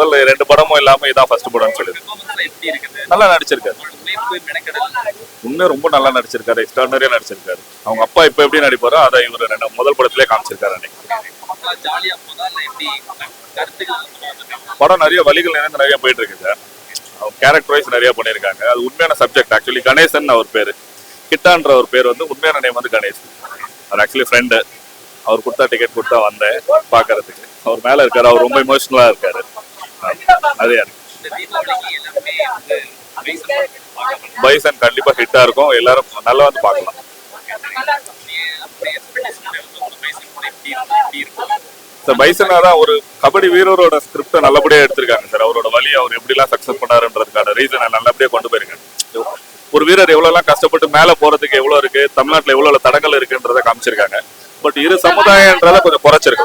முதல் 2 படமும் இல்லாம இதான் ஃபர்ஸ்ட் படம்னு சொல்லுது. நல்லா நடிச்சிருக்காரு, உண்மையா ரொம்ப நல்லா நடிச்சிருக்காரு, எக்ஸ்ட்ராடனரியா நடிச்சிருக்காரு. அவங்க அப்பா இப்ப எப்படி நடிப்பாரோ அதை இவர் முதல் படத்திலே காமிச்சிருக்காரு அன்னைக்கு. படம் நிறைய வழிகள் நிறைய போயிட்டு இருக்கு சார். கேரக்டர் வைஸ் நிறைய பண்ணியிருக்காங்க. அது உண்மையான சப்ஜெக்ட். ஆக்சுவலி கணேசன் அவர் பேரு, கிட்டான்ற ஒரு பேர் வந்து உண்மையான நேம் வந்து கணேசன். அவர் ஆக்சுவலி ஃப்ரெண்டு. அவர் கொடுத்தா டிக்கெட் கொடுத்தா வந்தேன் பாக்குறதுக்கு. அவர் மேல இருக்காரு, அவர் ரொம்ப இமோஷனலா இருக்காரு. அதே பைசன் கண்டிப்பா ஹிட்டா இருக்கும், எல்லாரும் நல்லா வந்து பார்க்கலாம். சார் பைசனா தான் ஒரு கபடி வீரரோட ஸ்கிரிப்டை நல்லபடியா எடுத்திருக்காங்க சார். அவரோட வழி அவர் எப்படி எல்லாம் சக்சஸ் பண்ணாருன்றதுக்கான ரீசனை நல்லபடியா கொண்டு போயிருக்காங்க. ஒரு வீரர் எவ்வளவு எல்லாம் கஷ்டப்பட்டு மேல போறதுக்கு எவ்வளவு இருக்கு, தமிழ்நாட்டுல எவ்வளவு தடங்கள் இருக்குன்றத காமிச்சிருக்காங்க. பட் இரு சமுதாயம்ன்றத கொஞ்சம் குறைச்சிருக்கு.